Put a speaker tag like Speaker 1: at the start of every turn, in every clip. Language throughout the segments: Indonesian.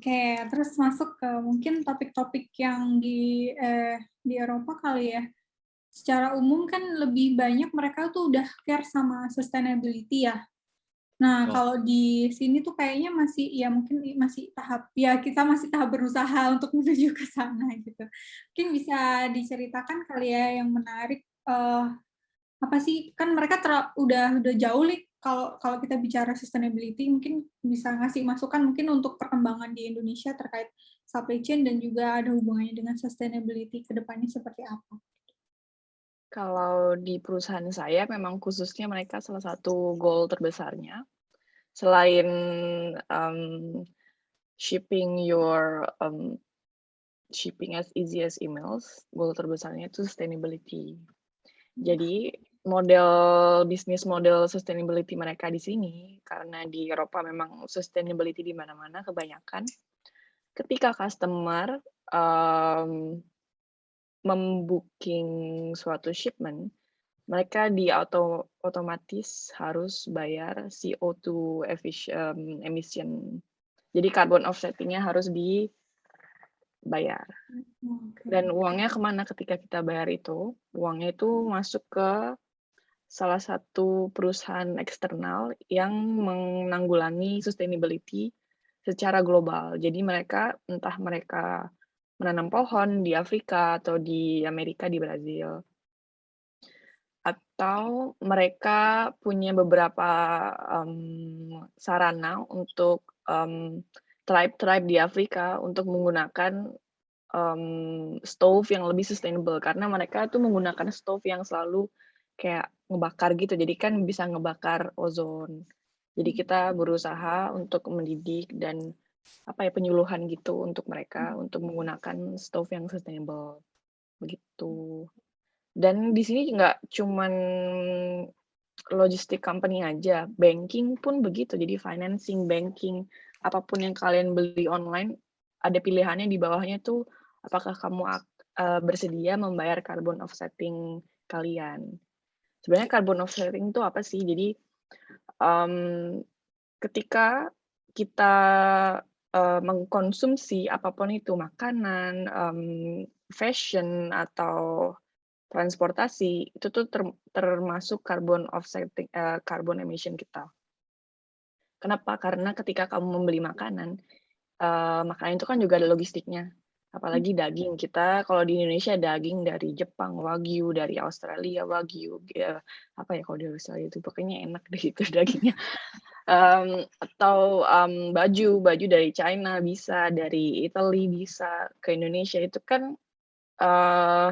Speaker 1: Oke, terus masuk ke mungkin topik-topik yang di Eropa kali ya. Secara umum kan lebih banyak mereka tuh udah care sama sustainability ya. Nah,
Speaker 2: Oh,
Speaker 1: kalau di sini tuh kayaknya masih ya mungkin masih tahap ya kita masih tahap berusaha untuk menuju ke sana gitu. Mungkin bisa diceritakan kali ya yang menarik, apa sih, kan mereka udah jauh nih kalau kalau kita bicara sustainability, mungkin bisa ngasih masukan mungkin untuk perkembangan di Indonesia terkait supply chain dan juga ada hubungannya dengan sustainability ke depannya seperti apa?
Speaker 3: Kalau di perusahaan saya memang khususnya mereka salah satu goal terbesarnya, selain, mmm, shipping your, shipping as easy as emails, goal terbesarnya itu sustainability. Jadi model bisnis model sustainability mereka di sini, karena di Eropa memang sustainability di mana-mana kebanyakan, ketika customer, mem-booking suatu shipment, mereka otomatis harus bayar CO2 emission. Jadi carbon offsetting-nya harus dibayar.
Speaker 1: Oke.
Speaker 3: Dan uangnya kemana ketika kita bayar itu? Uangnya itu masuk ke salah satu perusahaan eksternal yang menanggulangi sustainability secara global. Jadi entah mereka menanam pohon di Afrika atau di Amerika, di Brazil, atau mereka punya beberapa, sarana untuk, tribe-tribe di Afrika untuk menggunakan, stove yang lebih sustainable karena mereka tuh menggunakan stove yang selalu kayak ngebakar gitu, jadi kan bisa ngebakar ozon. Jadi kita berusaha untuk mendidik dan, apa ya, penyuluhan gitu untuk mereka untuk menggunakan stove yang sustainable, begitu. Dan di sini nggak cuman logistik company aja, banking pun begitu. Jadi financing, banking, apapun yang kalian beli online, ada pilihannya di bawahnya tuh, apakah kamu bersedia membayar carbon offsetting kalian. Sebenarnya carbon offsetting itu apa sih? Jadi, mmm, ketika kita, mengkonsumsi apapun itu, makanan, fashion, atau transportasi, itu tuh termasuk carbon emission kita. Kenapa? Karena ketika kamu membeli makanan, makanan itu kan juga ada logistiknya, apalagi daging. Kita kalau di Indonesia daging dari Jepang, Wagyu, dari Australia, Wagyu, apa ya kalau di Australia itu, pokoknya enak deh itu dagingnya. Atau, baju dari China bisa, dari Italy bisa, ke Indonesia itu kan, eee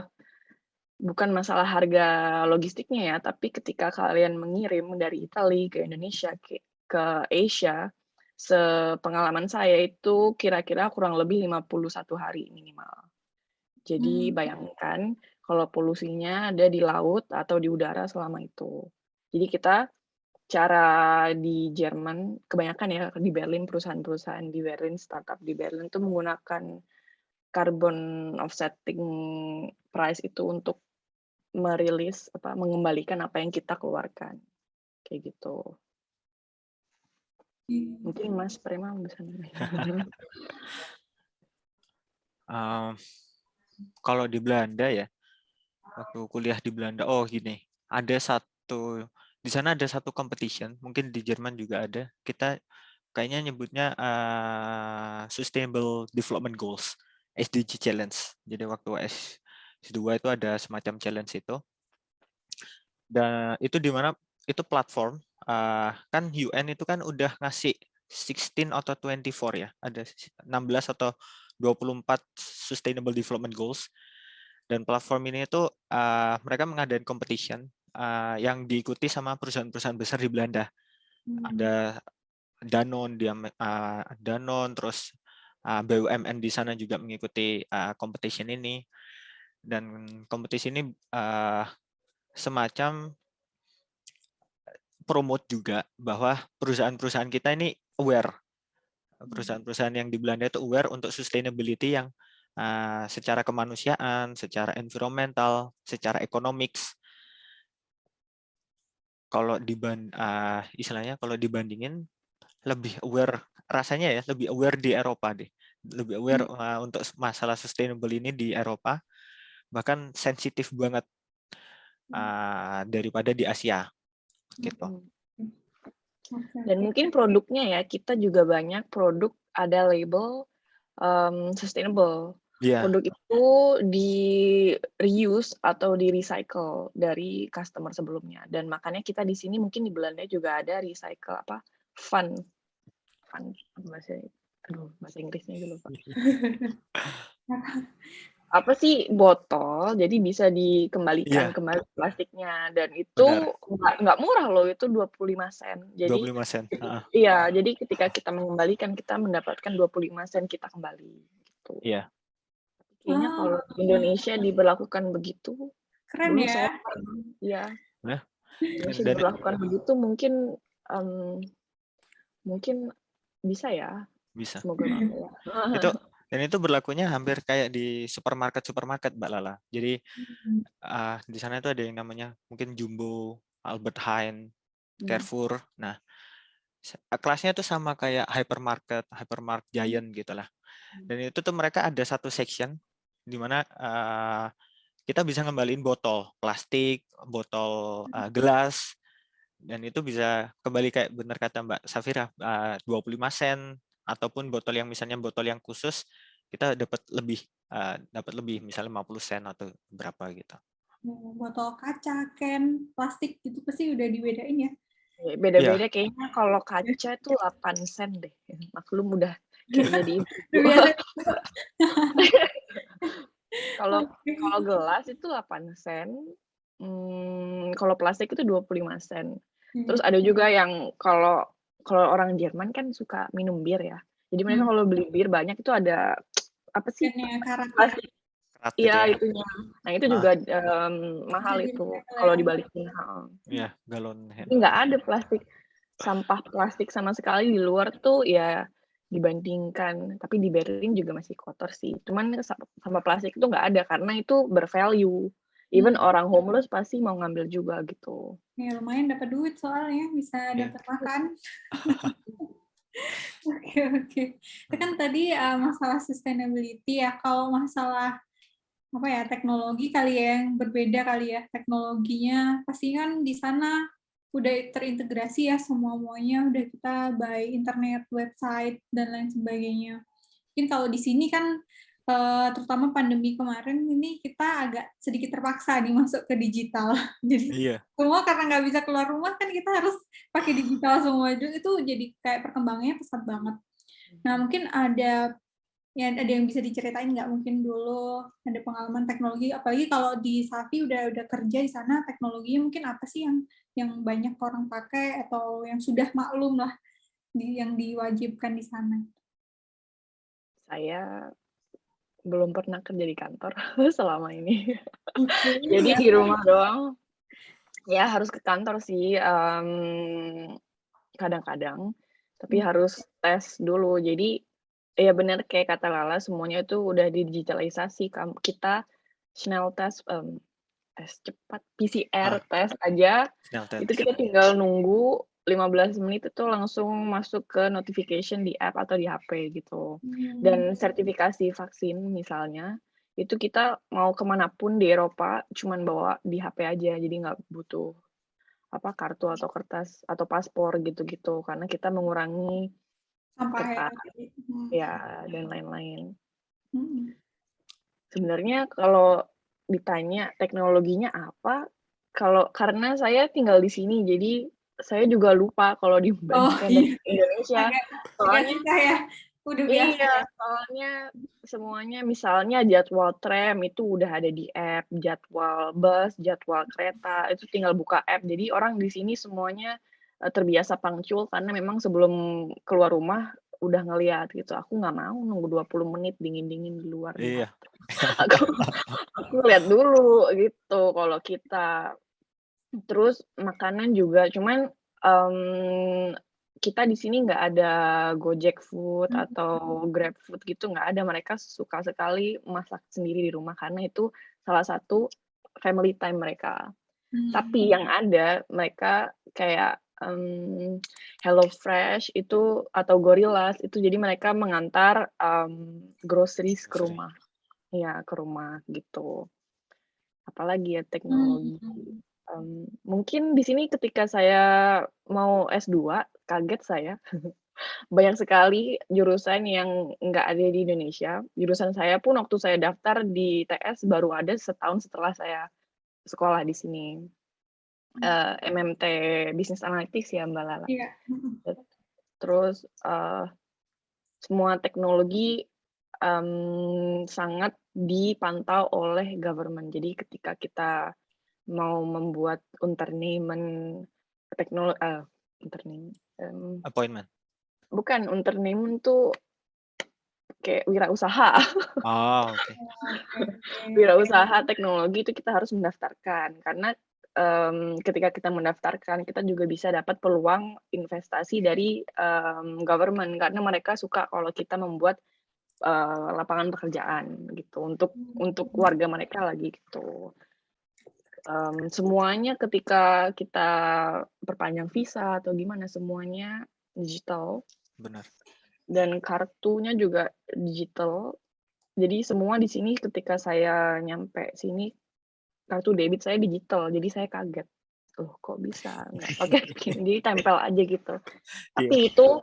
Speaker 3: bukan masalah harga logistiknya ya, tapi ketika kalian mengirim dari Italy ke Indonesia, ke Asia, sepengalaman saya itu kira-kira kurang lebih 51 hari minimal. Jadi
Speaker 1: Mmm,
Speaker 3: bayangkan kalau polusinya ada di laut atau di udara selama itu. Jadi cara di Jerman, kebanyakan ya di Berlin, perusahaan-perusahaan di Berlin, startup di Berlin itu menggunakan carbon offsetting price itu untuk mengembalikan apa yang kita keluarkan, kayak gitu.
Speaker 1: oke.
Speaker 3: Mungkin Mas Prema bisa nambahin.
Speaker 2: um, kalau di Belanda ya, waktu kuliah di Belanda, oh gini, di sana ada satu competition, mungkin di Jerman juga ada. Kita kayaknya nyebutnya Sustainable Development Goals, SDG Challenge. Jadi waktu S2 itu ada semacam challenge itu. Dan itu di mana itu platform, kan UN itu kan udah ngasih 16 atau 24 ya, ada 16 atau 24 Sustainable Development Goals. Dan platform ini itu mereka mengadakan competition yang diikuti sama perusahaan-perusahaan besar di Belanda. Ada Danone, Danone, terus BUMN di sana juga mengikuti competition ini. Dan kompetisi ini semacam promote juga bahwa perusahaan-perusahaan kita ini aware. Perusahaan-perusahaan yang di Belanda itu aware untuk sustainability yang secara kemanusiaan, secara environmental, secara economics. Kalau istilahnya kalau dibandingin lebih aware rasanya ya, lebih aware di Eropa deh. lebih aware untuk masalah sustainable ini di Eropa, bahkan sensitif banget daripada di Asia gitu.
Speaker 3: Dan mungkin produknya ya, kita juga banyak produk ada label sustainable.
Speaker 2: Iya,
Speaker 3: Produk itu di reuse atau di recycle dari customer sebelumnya. Dan makanya kita di sini mungkin di Belanda juga ada recycle fun bahasa Inggrisnya dulu Pak. Apa sih botol, jadi bisa dikembalikan
Speaker 2: iya,
Speaker 3: kembali plastiknya dan
Speaker 2: benar.
Speaker 3: itu nggak murah loh, itu 25 sen. Jadi
Speaker 2: 25 sen.
Speaker 3: iya, jadi ketika kita mengembalikan kita mendapatkan 25 sen kita kembali gitu.
Speaker 2: Iya.
Speaker 3: Kayaknya kalau di Indonesia diberlakukan begitu,
Speaker 1: Keren
Speaker 3: dulu
Speaker 1: ya.
Speaker 3: saya iya.
Speaker 2: Nah,
Speaker 3: Indonesia
Speaker 2: dan
Speaker 3: diberlakukan begitu mungkin bisa ya.
Speaker 2: bisa.
Speaker 3: Semoga bisa ya.
Speaker 2: Itu berlakunya hampir kayak di supermarket Mbak Lala. Jadi di sana itu ada yang namanya mungkin Jumbo, Albert Heijn, Carrefour. Nah, kelasnya itu sama kayak hypermarket Giant gitulah. Dan itu tuh mereka ada satu section di mana kita bisa ngembaliin botol plastik, botol gelas, dan itu bisa kembali kayak benar kata Mbak Safira, 25 sen, ataupun botol yang misalnya botol yang khusus, kita dapat lebih misalnya 50 sen atau berapa gitu.
Speaker 1: Botol kaca, can, plastik itu pasti udah dibedain ya.
Speaker 3: Beda-beda kayaknya kalau kaca itu 8 sen deh. Maklum udah kayak jadi Kalau gelas itu 8 sen, kalau plastik itu 25 sen. Terus ada juga yang kalau orang Jerman kan suka minum bir ya. Jadi mereka kalau beli bir banyak itu ada apa sih? Plastik. Iya itunya. Nah itu juga mahal itu kalau dibalikin.
Speaker 2: Iya, galon.
Speaker 3: Jadi nggak ada sampah plastik sama sekali di luar tuh ya dibandingkan, tapi di Berlin juga masih kotor sih. Cuman sampah plastik itu nggak ada karena itu bervalue. Even orang homeless pasti mau ngambil juga gitu.
Speaker 1: Ya lumayan dapat duit soalnya bisa dapat makan. Oke. Itu kan tadi masalah sustainability ya. Kalau masalah apa ya teknologi kali ya yang berbeda kali ya teknologinya pasti kan di sana udah terintegrasi ya semuanya udah kita by internet, website dan lain sebagainya. Mungkin kalau di sini kan terutama pandemi kemarin ini kita agak sedikit terpaksa nih masuk ke digital. Jadi semua karena nggak bisa keluar rumah kan kita harus pakai digital semua itu jadi kayak perkembangannya pesat banget. Nah mungkin ada yang bisa diceritain nggak mungkin dulu ada pengalaman teknologi apalagi kalau di Safi udah kerja di sana teknologinya mungkin apa sih yang banyak orang pakai atau yang sudah maklum lah yang diwajibkan di sana?
Speaker 3: Saya belum pernah kerja di kantor selama ini. Jadi di rumah doang. Ya harus ke kantor sih kadang-kadang, tapi harus tes dulu. Jadi ya benar kayak kata Lala semuanya itu udah didigitalisasi. Kita Snell test, tes cepat PCR tes aja, itu kita tinggal nunggu 15 menit itu langsung masuk ke notification di app atau di HP gitu. Dan sertifikasi vaksin misalnya, itu kita mau kemanapun di Eropa cuman bawa di HP aja, jadi nggak butuh kartu atau kertas atau paspor gitu-gitu, karena kita mengurangi kertas ya dan lain-lain. Sebenarnya kalau ditanya teknologinya apa, karena saya tinggal di sini, jadi saya juga lupa kalau dibandingkan dengan Indonesia. Soalnya
Speaker 1: udah biasa.
Speaker 3: Iya, soalnya semuanya misalnya jadwal tram itu udah ada di app, jadwal bus, jadwal kereta, itu tinggal buka app. Jadi orang di sini semuanya terbiasa punctual karena memang sebelum keluar rumah udah ngeliat gitu. Aku nggak mau nunggu 20 menit dingin-dingin di luar.
Speaker 2: Iya.
Speaker 3: Aku lihat dulu gitu kalau kita. Terus makanan juga, cuman kita di sini nggak ada Gojek Food atau Grab Food gitu, nggak ada. Mereka suka sekali masak sendiri di rumah karena itu salah satu family time mereka. Tapi yang ada mereka kayak HelloFresh itu atau Gorillas itu jadi mereka mengantar groceries ke
Speaker 2: Grocery.
Speaker 3: rumah. Iya, ke rumah gitu. Apalagi ya teknologi.
Speaker 1: Hmm.
Speaker 3: Mungkin di sini ketika saya mau S2, kaget saya. Banyak sekali jurusan yang nggak ada di Indonesia. Jurusan saya pun waktu saya daftar di TS baru ada setahun setelah saya sekolah di sini. MMT Business Analytics ya, Mbak Lala.
Speaker 1: Iya.
Speaker 3: Terus semua teknologi sangat dipantau oleh government. Jadi ketika kita mau membuat unternehmen
Speaker 2: Appointment.
Speaker 3: bukan unternehmen tuh kayak wirausaha.
Speaker 2: Oh, oke.
Speaker 3: Wirausaha teknologi itu kita harus mendaftarkan karena ketika kita mendaftarkan kita juga bisa dapat peluang investasi dari government karena mereka suka kalau kita membuat lapangan pekerjaan gitu untuk warga mereka lagi gitu. Semuanya ketika kita perpanjang visa atau gimana semuanya digital.
Speaker 2: Benar.
Speaker 3: Dan kartunya juga digital. Jadi semua di sini ketika saya nyampe sini kartu debit saya digital. Jadi saya kaget. Loh kok bisa? Oke, jadi tempel aja gitu. Tapi itu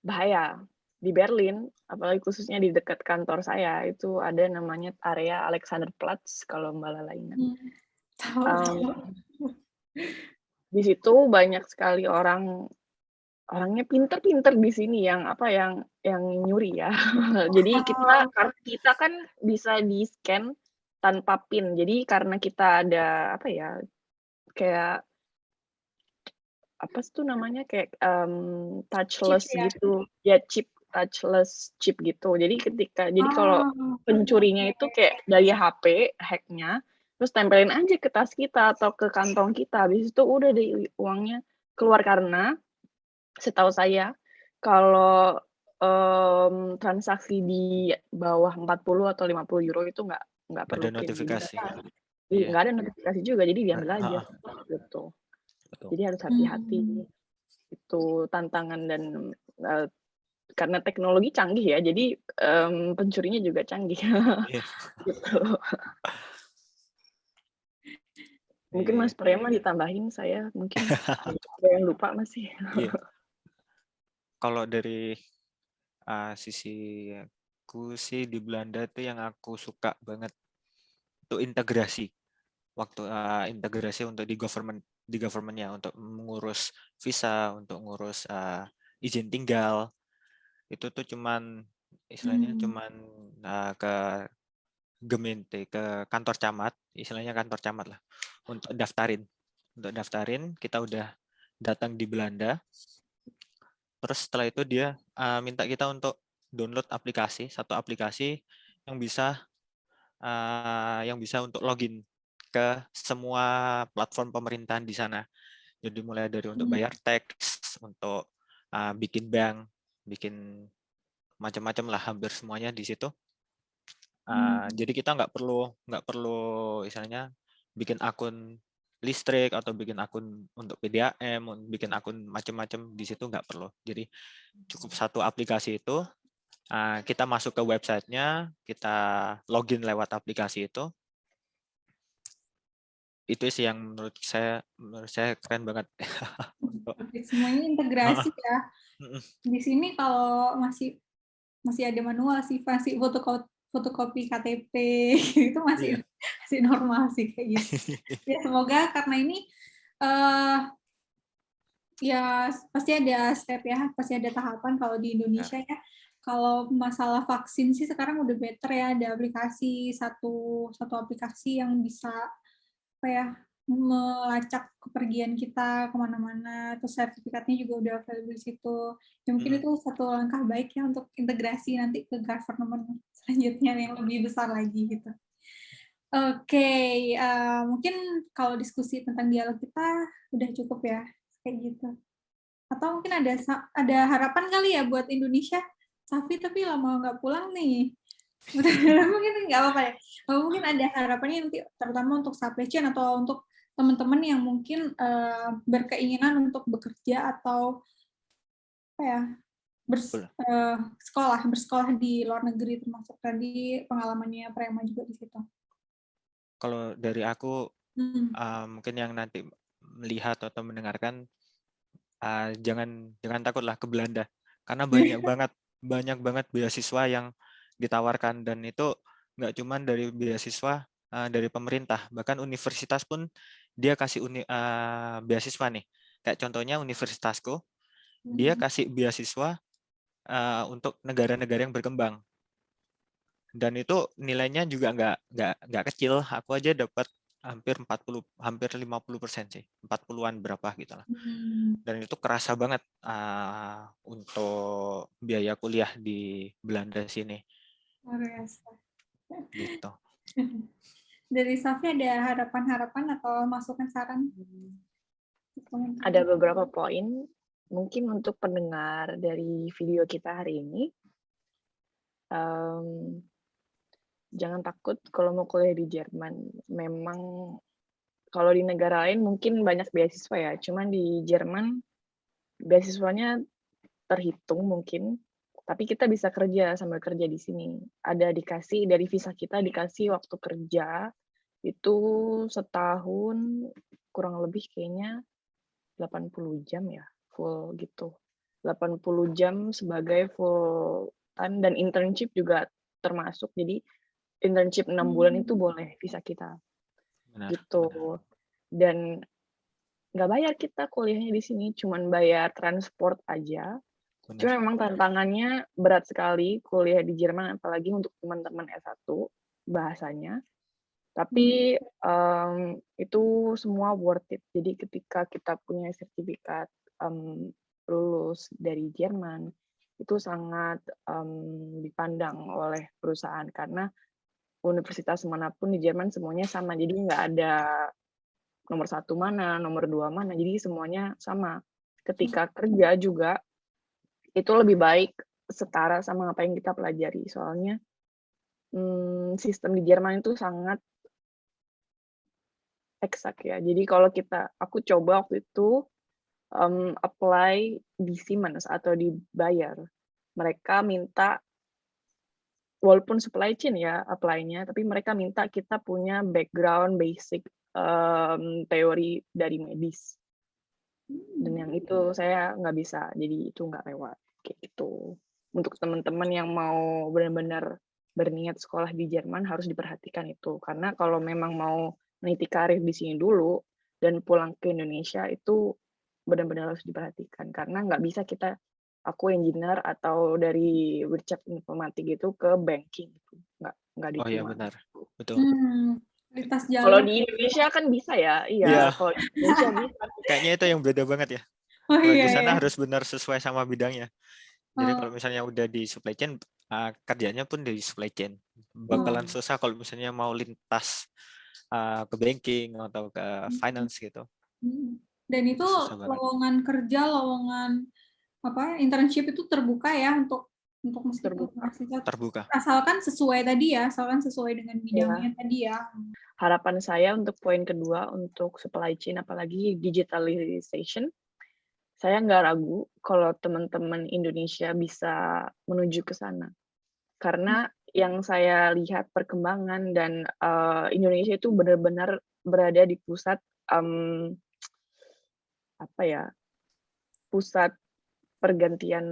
Speaker 3: bahaya. Di Berlin, apalagi khususnya di dekat kantor saya, itu ada namanya area Alexanderplatz kalau Mbak Lala ingat. Di situ banyak sekali orangnya pinter-pinter di sini yang nyuri ya. Jadi kita kan bisa di-scan tanpa PIN. Jadi karena kita ada kayak apa sih tuh namanya kayak touchless
Speaker 1: Chip ya?
Speaker 3: gitu. Ya touchless chip gitu. Jadi kalau pencurinya itu kayak dari HP hacknya, terus tempelin aja ke tas kita atau ke kantong kita. Habis itu udah deh uangnya keluar karena setahu saya kalau transaksi di bawah 40 atau 50 euro itu nggak perlu
Speaker 2: Ada
Speaker 3: PIN.
Speaker 2: notifikasi.
Speaker 3: Nggak ada notifikasi juga, jadi diambil aja gitu.
Speaker 2: Betul.
Speaker 3: Jadi harus hati-hati. Itu tantangan dan karena teknologi canggih ya, jadi pencurinya juga canggih. Gitu. Mungkin Mas Prema ditambahin, saya mungkin ada yang lupa masih.
Speaker 2: Iya. Kalau dari sisi aku sih di Belanda itu yang aku suka banget itu integrasi. Waktu integrasi untuk di government-nya untuk mengurus visa, untuk ngurus izin tinggal. Itu tuh cuman istilahnya cuman ke Gemeente, ke kantor camat, istilahnya kantor camat lah, untuk daftarin. Untuk daftarin, kita udah datang di Belanda. Terus setelah itu dia minta kita untuk download satu aplikasi yang bisa untuk login ke semua platform pemerintahan di sana. Jadi mulai dari untuk bayar tax, untuk bikin bank, bikin macam-macam lah, hampir semuanya di situ. Jadi kita nggak perlu istilahnya bikin akun listrik atau bikin akun untuk PDAM, bikin akun macam-macam di situ nggak perlu. Jadi cukup satu aplikasi itu, kita masuk ke websitenya, kita login lewat aplikasi itu. Itu sih yang menurut saya keren banget.
Speaker 1: Semuanya integrasi ya. Di sini kalau masih ada manual sih, masih fotokopi KTP itu masih normal sih kayak gitu. Ya semoga karena ini ya pasti ada step ya, pasti ada tahapan kalau di Indonesia ya. Kalau masalah vaksin sih sekarang udah better ya, ada aplikasi satu aplikasi yang bisa melacak kepergian kita kemana-mana, terus sertifikatnya juga udah available di situ. Ya mungkin itu satu langkah baik ya untuk integrasi nanti ke government selanjutnya yang lebih besar lagi gitu. Oke, mungkin kalau diskusi tentang dialog kita udah cukup ya, kayak gitu. Atau mungkin ada harapan kali ya buat Indonesia, Safi tapi lama nggak pulang nih. Mungkin nggak apa-apa ya. Mungkin ada harapannya nanti terutama untuk supply chain atau untuk teman-teman yang mungkin berkeinginan untuk bekerja atau apa ya,
Speaker 2: Betul.
Speaker 1: bersekolah di luar negeri, termasuk tadi pengalamannya Prema juga di situ.
Speaker 2: Kalau dari aku
Speaker 1: Hmm.
Speaker 2: mungkin yang nanti melihat atau mendengarkan, jangan takutlah ke Belanda, karena banyak banget beasiswa yang ditawarkan, dan itu nggak cuma dari beasiswa dari pemerintah, bahkan universitas pun dia kasih beasiswa nih. Kayak contohnya universitasku, dia kasih beasiswa untuk negara-negara yang berkembang, dan itu nilainya juga nggak kecil. Aku aja dapat hampir 50% sih, 40-an berapa gitu lah. Dan itu kerasa banget untuk biaya kuliah di Belanda sini
Speaker 1: Luar biasa.
Speaker 2: gitu.
Speaker 1: Dari Safi ada harapan-harapan atau masukan saran?
Speaker 3: Ada beberapa poin mungkin untuk pendengar dari video kita hari ini. Jangan takut kalau mau kuliah di Jerman. Memang kalau di negara lain mungkin banyak beasiswa ya, cuman di Jerman beasiswanya terhitung mungkin, tapi kita bisa kerja sambil kerja di sini. Ada dikasih dari visa kita dikasih waktu kerja itu setahun kurang lebih kayaknya 80 jam ya, full gitu. 80 jam sebagai full time, dan internship juga termasuk. Jadi internship 6 bulan itu boleh visa kita.
Speaker 2: Benar,
Speaker 3: Gitu.
Speaker 2: benar.
Speaker 3: Dan nggak bayar kita kuliahnya di sini, cuman bayar transport aja.
Speaker 2: Benar.
Speaker 3: Cuma memang tantangannya berat sekali kuliah di Jerman, apalagi untuk teman-teman S1 bahasanya. Tapi itu semua worth it. Jadi ketika kita punya sertifikat lulus dari Jerman, itu sangat dipandang oleh perusahaan, karena universitas manapun di Jerman semuanya sama. Jadi nggak ada nomor 1 mana, nomor 2 mana, jadi semuanya sama. Ketika kerja juga, itu lebih baik setara sama apa yang kita pelajari. Soalnya sistem di Jerman itu sangat eksak ya. Jadi kalau aku coba waktu itu apply di Siemens atau di Bayer. Mereka minta, walaupun supply chain ya apply-nya, tapi mereka minta kita punya background basic teori dari medis. Dan yang itu saya nggak bisa, jadi itu nggak lewat kayak gitu. Untuk teman-teman yang mau benar-benar berniat sekolah di Jerman harus diperhatikan itu, karena kalau memang mau meniti karir di sini dulu dan pulang ke Indonesia itu benar-benar harus diperhatikan, karena nggak bisa aku engineer atau dari Wirtschaft Informatik itu ke banking gitu, nggak
Speaker 2: Oh iya,
Speaker 3: diterima.
Speaker 2: benar, betul.
Speaker 1: Lintas
Speaker 3: Kalau
Speaker 1: jalur.
Speaker 3: di Indonesia kan bisa ya,
Speaker 2: Iya.
Speaker 3: iya. Kalau di Indonesia bisa.
Speaker 2: Kayaknya itu yang beda banget ya.
Speaker 1: Oh
Speaker 2: Kalau
Speaker 1: iya,
Speaker 2: di sana
Speaker 1: iya.
Speaker 2: harus benar sesuai sama bidangnya. Jadi kalau
Speaker 1: Oh,
Speaker 2: misalnya udah di supply chain, kerjanya pun di supply chain. Bakalan susah kalau misalnya mau lintas ke banking atau ke finance gitu.
Speaker 1: dan itu
Speaker 2: Susah banget.
Speaker 1: lowongan kerja, lowongan internship itu terbuka ya untuk meskipun
Speaker 2: Terbuka.
Speaker 1: asalkan sesuai tadi ya, asalkan sesuai dengan bidangnya
Speaker 3: Ya.
Speaker 1: tadi ya.
Speaker 3: Harapan saya untuk poin kedua, untuk supply chain apalagi digitalization, saya nggak ragu kalau teman-teman Indonesia bisa menuju ke sana. Karena yang saya lihat perkembangan dan Indonesia itu benar-benar berada di pusat pusat pergantian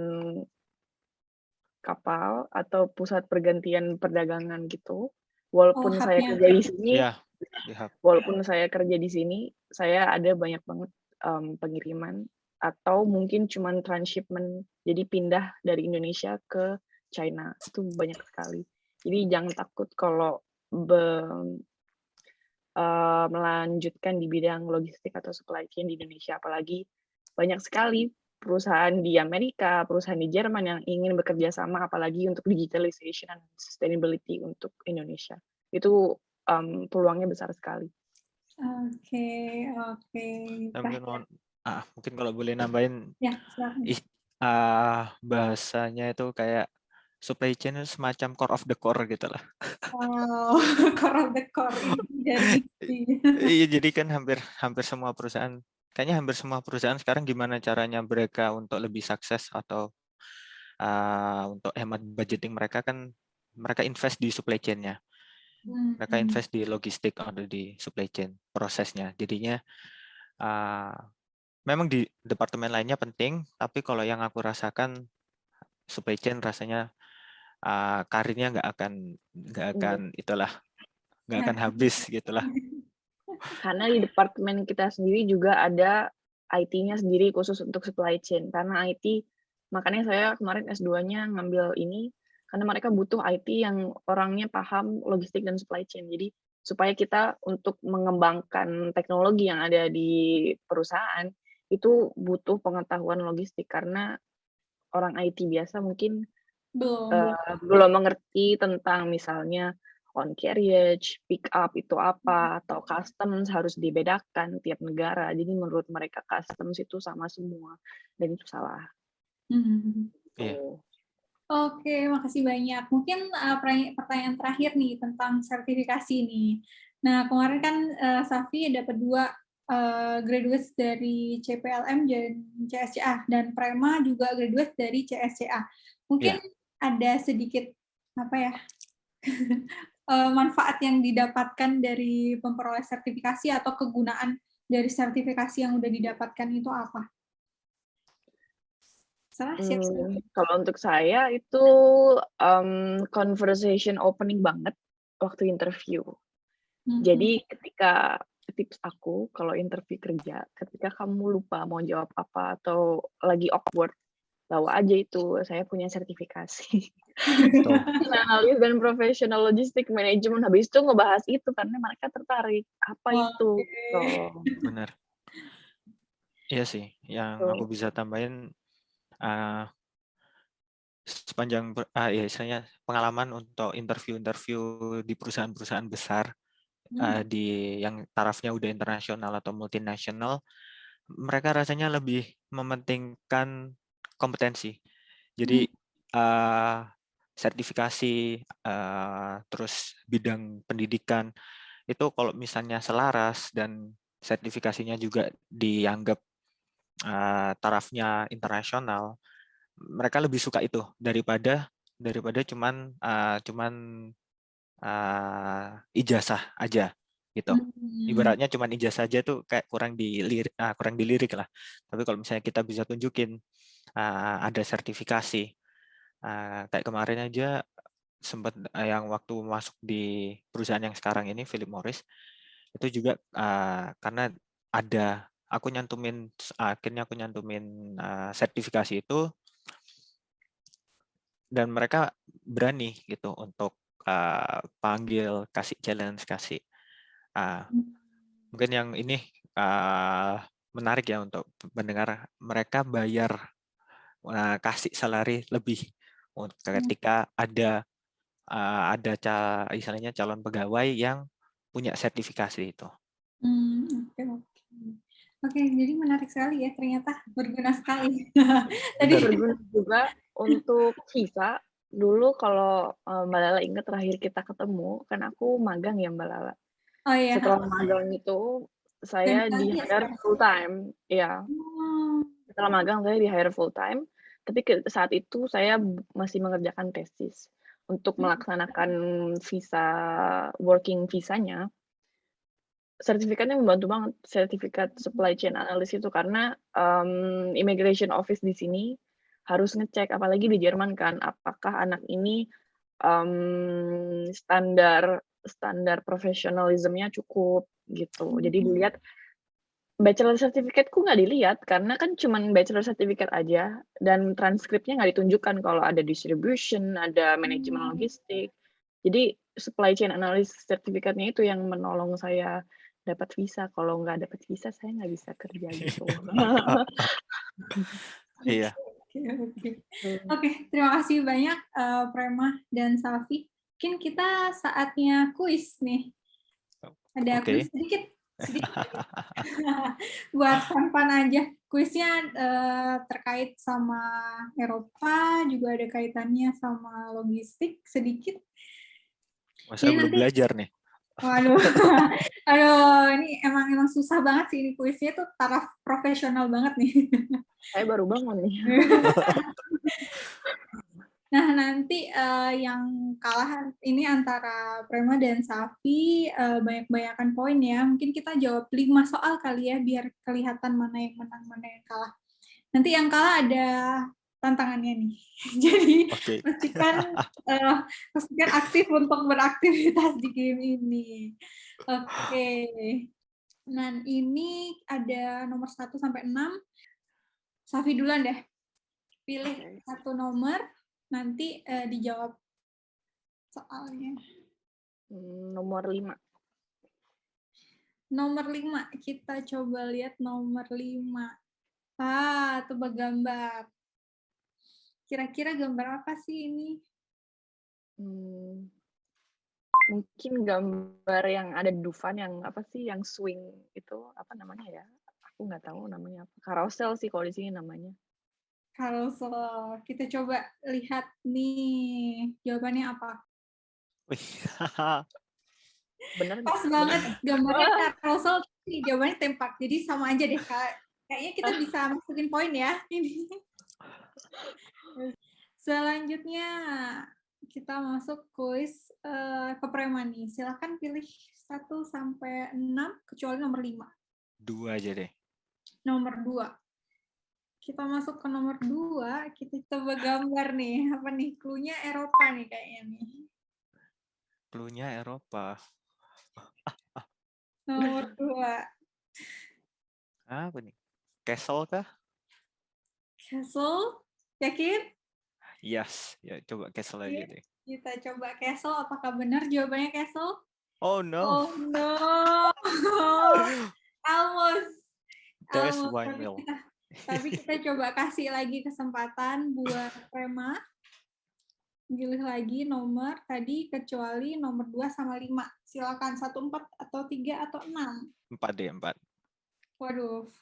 Speaker 3: kapal atau pusat pergantian perdagangan gitu. Walaupun saya
Speaker 1: hub-nya.
Speaker 3: kerja di sini,
Speaker 2: Iya, di hub.
Speaker 3: walaupun saya kerja di sini, saya ada banyak banget pengiriman atau mungkin cuman transshipment, jadi pindah dari Indonesia ke China, itu banyak sekali. Jadi jangan takut kalau melanjutkan di bidang logistik atau supply chain di Indonesia, apalagi banyak sekali perusahaan di Amerika, perusahaan di Jerman yang ingin bekerja sama, apalagi untuk digitalization and sustainability untuk Indonesia. Itu peluangnya besar sekali.
Speaker 1: Oke.
Speaker 2: Mungkin kalau boleh nambahin,
Speaker 1: Ya, silakan.
Speaker 2: bahasanya itu kayak supply chain semacam core of the core gitu lah.
Speaker 1: Wow, core of the core ini dari
Speaker 2: Iya, jadi kan hampir semua perusahaan, kayaknya hampir semua perusahaan sekarang gimana caranya mereka untuk lebih sukses atau untuk hemat budgeting mereka kan mereka invest di supply chain-nya. Mereka invest di logistik atau di supply chain prosesnya. Jadinya memang di departemen lainnya penting, tapi kalau yang aku rasakan supply chain rasanya karirnya nggak akan nggak akan habis gitulah.
Speaker 3: Karena di departemen kita sendiri juga ada IT-nya sendiri khusus untuk supply chain. Karena IT, makanya saya kemarin S2-nya ngambil ini, karena mereka butuh IT yang orangnya paham logistik dan supply chain. Jadi supaya kita untuk mengembangkan teknologi yang ada di perusahaan, itu butuh pengetahuan logistik. Karena orang IT biasa mungkin belum mengerti tentang misalnya on carriage, pick up itu apa, atau customs harus dibedakan tiap negara. Jadi menurut mereka customs itu sama semua, dan itu salah.
Speaker 2: Iya.
Speaker 1: Oke, makasih banyak. Mungkin pertanyaan terakhir nih tentang sertifikasi nih. Nah, kemarin kan Safi dapat 2 graduates dari CPLM dan CSCA, dan Prema juga graduate dari CSCA. Mungkin ada sedikit apa ya manfaat yang didapatkan dari memperoleh sertifikasi atau kegunaan dari sertifikasi yang udah didapatkan itu apa?
Speaker 3: Kalau untuk saya itu conversation opening banget waktu interview. Jadi ketika tips aku kalau interview kerja, ketika kamu lupa mau jawab apa atau lagi awkward, bawa aja itu, saya punya sertifikasi. Analis dan profesional logistik manajemen, habis itu ngebahas itu karena mereka tertarik. Apa itu?
Speaker 2: Benar. Iya sih, yang aku bisa tambahin sepanjang ya istilahnya pengalaman untuk interview di perusahaan-perusahaan besar di yang tarafnya udah internasional atau multinasional, mereka rasanya lebih mementingkan kompetensi. Jadi sertifikasi terus bidang pendidikan itu kalau misalnya selaras dan sertifikasinya juga dianggap tarafnya internasional, mereka lebih suka itu daripada cuman ijazah aja gitu. Ibaratnya cuman ijazah aja tuh kayak kurang dilirik lah. Tapi kalau misalnya kita bisa tunjukin ada sertifikasi, kayak kemarin aja sempat yang waktu masuk di perusahaan yang sekarang ini Philip Morris, itu juga karena akhirnya aku nyantumin sertifikasi itu, dan mereka berani gitu untuk panggil, kasih challenge, mungkin yang ini menarik ya untuk mendengar, mereka bayar kasih salary lebih ketika ada istilahnya calon pegawai yang punya sertifikasi itu.
Speaker 1: Oke, jadi menarik sekali ya, ternyata berguna sekali.
Speaker 3: Tadi berguna juga untuk visa. Dulu kalau Mbak Lala ingat terakhir kita ketemu, kan aku magang ya Mbak Lala.
Speaker 1: Oh iya.
Speaker 3: Setelah magang itu saya di hire full time, ya. Setelah magang saya di hire full time, tapi saat itu saya masih mengerjakan tesis untuk melaksanakan visa working visanya. Sertifikatnya membantu banget, sertifikat supply chain analyst itu, karena immigration office di sini harus ngecek, apalagi di Jerman kan, apakah anak ini standar profesionalismnya cukup gitu. Jadi dilihat bachelor certificate-ku nggak dilihat karena kan cuman bachelor certificate aja dan transkripnya nggak ditunjukkan kalau ada distribution, ada manajemen logistik. Jadi supply chain analyst sertifikatnya itu yang menolong saya dapat visa. Kalau nggak dapat visa saya nggak bisa kerja gitu.
Speaker 2: Iya.
Speaker 1: Oke, terima kasih banyak Prema dan Safi. Mungkin kita saatnya kuis nih. Ada kuis sedikit. Buat fun-fun aja. Kuisnya terkait sama Eropa, juga ada kaitannya sama logistik sedikit.
Speaker 2: Masa
Speaker 1: Jadi
Speaker 2: belum
Speaker 1: nanti,
Speaker 2: belajar nih?
Speaker 1: waduh, aduh, ini emang susah banget sih ini kuisnya tuh taraf profesional banget nih.
Speaker 3: Saya baru bangun nih.
Speaker 1: Nah, nanti yang kalah ini antara Prema dan Safi banyak-banyakan poin ya. Mungkin kita jawab 5 soal kali ya, biar kelihatan mana yang menang, mana yang kalah. Nanti yang kalah ada tantangannya nih. Jadi
Speaker 2: Oke.
Speaker 1: pastikan aktif untuk beraktivitas di game ini. Oke. Nah, ini ada nomor 1 sampai 6. Safi duluan deh. Pilih satu nomor, nanti dijawab soalnya.
Speaker 3: Nomor 5.
Speaker 1: Nomor 5, kita coba lihat nomor 5. Tebak gambar. Kira-kira gambar apa sih ini?
Speaker 3: Mungkin gambar yang ada Dufan yang apa sih, yang swing itu apa namanya ya? Aku nggak tahu namanya apa. Carousel sih kalau di sini namanya.
Speaker 1: Carousel. Kita coba lihat nih jawabannya apa.
Speaker 2: Wih.
Speaker 3: Bener nggak?
Speaker 1: Pas banget gambarnya carousel, jawabannya tempat. Jadi sama aja deh, Kak. Kayaknya kita bisa masukin poin ya. Ini. Selanjutnya kita masuk kuis ke Prema nih. Silahkan pilih 1 sampai 6, kecuali nomor 5.
Speaker 2: 2 aja deh.
Speaker 1: Nomor 2. Kita masuk ke nomor 2, kita coba gambar nih. Apa nih? Cluenya Eropa nih kayaknya nih.
Speaker 2: Cluenya Eropa.
Speaker 1: Nomor 2.
Speaker 2: Apa nih? Castle kah?
Speaker 1: Castle? Yakin?
Speaker 2: Yes. Ya, coba castle aja deh.
Speaker 1: Kita coba castle. Apakah benar jawabannya castle?
Speaker 2: Oh no.
Speaker 1: Oh no. Almost.
Speaker 2: There's windmill.
Speaker 1: Tapi kita coba kasih lagi kesempatan buat Prema. Pilih lagi nomor tadi kecuali nomor 2 sama 5. Silakan 1, 4 atau 3 atau 6.
Speaker 2: 4 deh, 4.
Speaker 1: Waduh.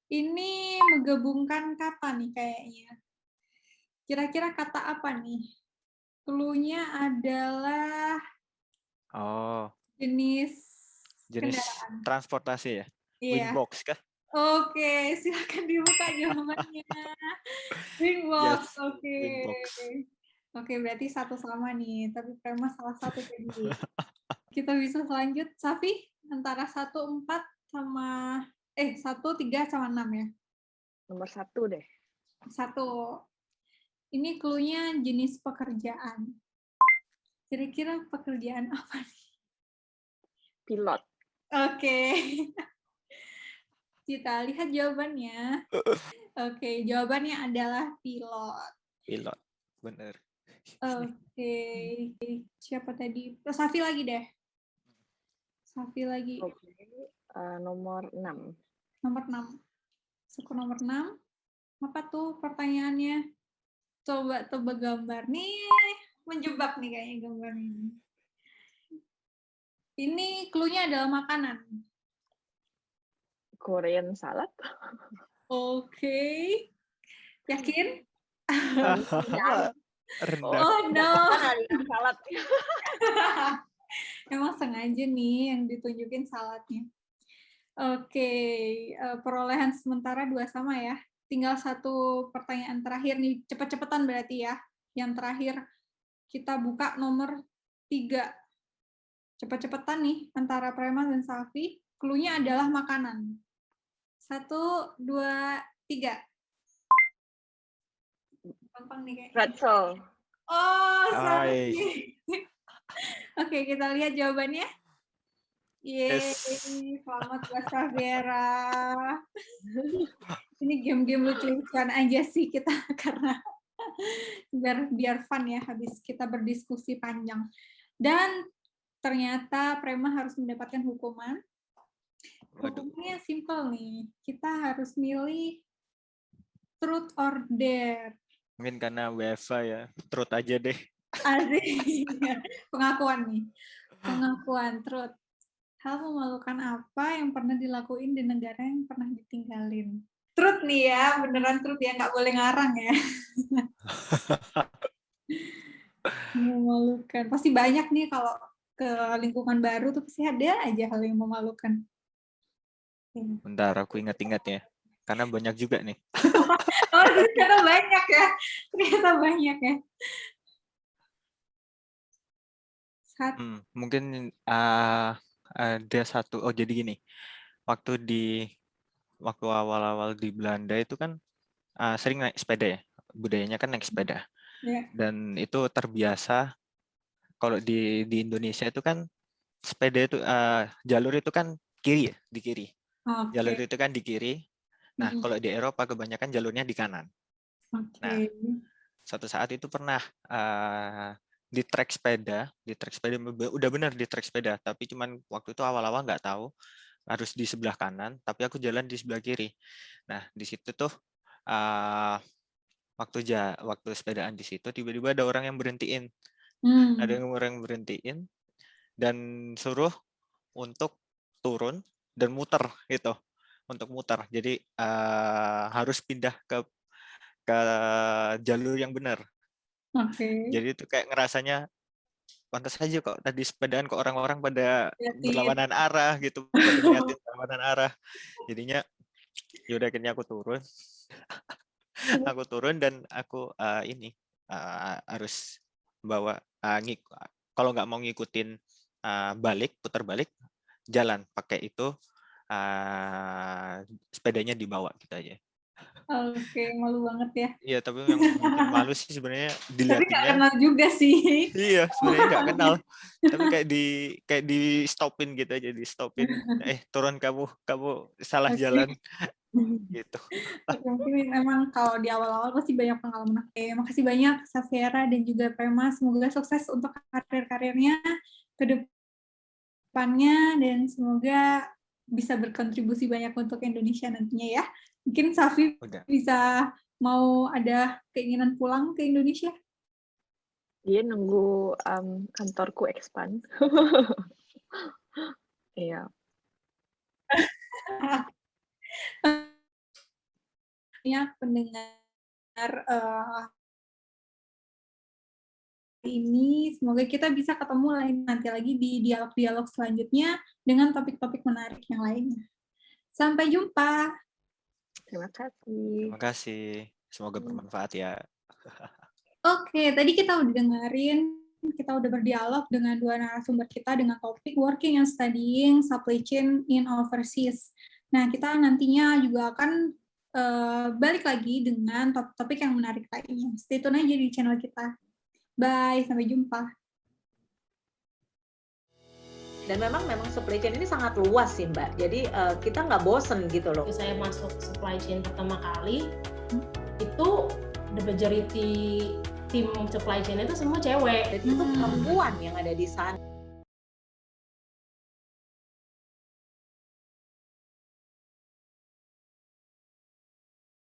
Speaker 1: Ini menggabungkan kata nih kayaknya. Kira-kira kata apa nih? Cluenya adalah jenis kendaraan.
Speaker 2: Transportasi ya?
Speaker 1: Iya.
Speaker 2: Windbox kah?
Speaker 1: Oke, silakan dibuka jawabannya. Windbox,
Speaker 2: Yes,
Speaker 1: oke.
Speaker 2: Windbox.
Speaker 1: Oke, berarti 1 sama nih, tapi Prema salah 1 tadi. Kita bisa lanjut, Safi, antara 1, 4 sama 1, 3 sama 6 ya?
Speaker 3: Nomor 1 deh.
Speaker 1: 1. Ini cluenya jenis pekerjaan. Kira-kira pekerjaan apa nih?
Speaker 3: Pilot.
Speaker 1: Oke. Kita lihat jawabannya. Oke, jawabannya adalah pilot.
Speaker 2: Pilot, bener.
Speaker 1: Oke. Siapa tadi? Safi lagi deh. Safi lagi.
Speaker 3: Oke. Nomor 6.
Speaker 1: Nomor 6. Suku nomor 6. Apa tuh pertanyaannya? Coba tebak gambar. Nih, menjebak nih kayaknya gambar ini. Ini cluenya adalah makanan.
Speaker 3: Korean salad.
Speaker 1: Oke. Yakin?
Speaker 2: Rendang.
Speaker 1: Oh no.
Speaker 3: Salad.
Speaker 1: Emang sengaja nih yang ditunjukin saladnya. Oke, perolehan sementara 2 sama ya. Tinggal 1 pertanyaan terakhir nih, cepet-cepetan berarti ya. Yang terakhir kita buka nomor 3. Cepet-cepetan nih antara Prema dan Safi. Cluenya adalah makanan. 1, 2, 3. Gampang nih kayaknya.
Speaker 3: Pretzel.
Speaker 1: Oh, Safi. Oke, kita lihat jawabannya. Yeay, selamat buat Savera. Ini game-game lucu-lucuan aja sih kita karena biar fun ya habis kita berdiskusi panjang. Dan ternyata Prema harus mendapatkan hukuman. Hukumannya simple nih. Kita harus milih truth or dare.
Speaker 2: Mungkin karena WFA ya. Truth aja deh.
Speaker 1: Asik. Pengakuan nih. Pengakuan truth. Hal memalukan apa yang pernah dilakuin di negara yang pernah ditinggalin? Truth nih ya, beneran truth ya, nggak boleh ngarang ya. Memalukan. Pasti banyak nih kalau ke lingkungan baru tuh pasti ada aja hal yang memalukan.
Speaker 2: Bentar, aku ingat-ingat ya. Karena banyak juga nih.
Speaker 1: Oh, ternyata banyak ya. Ternyata banyak ya.
Speaker 2: Mungkin ada satu. Oh, jadi gini. Waktu awal-awal di Belanda itu kan sering naik sepeda ya. Budayanya kan naik sepeda.
Speaker 1: Ya.
Speaker 2: Dan itu terbiasa. Kalau di Indonesia itu kan sepeda itu jalur itu kan kiri ya, di kiri. Jalur itu kan di kiri. Nah, kalau di Eropa kebanyakan jalurnya di kanan. Nah, suatu saat itu pernah di trek sepeda udah benar di trek sepeda, tapi cuman waktu itu awal-awal nggak tahu harus di sebelah kanan, tapi aku jalan di sebelah kiri. Nah, di situ tuh waktu sepedaan di situ tiba-tiba ada orang yang berhentiin. Ada orang yang berhentiin dan suruh untuk turun dan muter gitu. Untuk muter. Jadi harus pindah ke jalur yang benar. Jadi itu kayak ngerasanya pantas saja kok tadi sepedaan kok orang-orang pada berlawanan arah gitu, pada ngeliatin berlawanan arah. Jadinya yaudah akhirnya aku turun. Aku turun dan aku harus bawa kalau nggak mau ngikutin putar balik, jalan pakai itu sepedanya dibawa gitu aja.
Speaker 1: Oke, malu banget ya.
Speaker 2: Iya, tapi yang bikin malu sih sebenarnya dilihatinnya.
Speaker 1: Tapi nggak kenal juga sih.
Speaker 2: Iya, sebenarnya nggak kenal. Tapi kayak di stopin gitu aja, di stopin. Turun kamu salah jalan. Gitu.
Speaker 1: Mungkin memang kalau di awal-awal pasti banyak pengalaman. Makasih banyak Safira dan juga Prema. Semoga sukses untuk karir-karirnya ke depannya dan semoga bisa berkontribusi banyak untuk Indonesia nantinya ya. Mungkin Safi bisa mau ada keinginan pulang ke Indonesia?
Speaker 3: Dia nunggu kantorku expand. Iya.
Speaker 1: Banyak pendengar ini, semoga kita bisa ketemu nanti lagi di dialog-dialog selanjutnya dengan topik-topik menarik yang lainnya. Sampai jumpa.
Speaker 3: Terima kasih.
Speaker 2: Terima kasih. Semoga bermanfaat ya.
Speaker 1: Oke, tadi kita udah berdialog dengan dua narasumber kita dengan topik Working and Studying Supply Chain in Overseas. Nah, kita nantinya juga akan balik lagi dengan topik yang menarik lainnya. Stay tune aja di channel kita. Bye, sampai jumpa.
Speaker 4: Dan memang supply chain ini sangat luas sih Mbak. Jadi kita nggak bosen gitu loh.
Speaker 5: Saya masuk supply chain pertama kali, itu the majority tim supply chain itu semua cewek.
Speaker 4: Jadi itu perempuan yang ada di sana.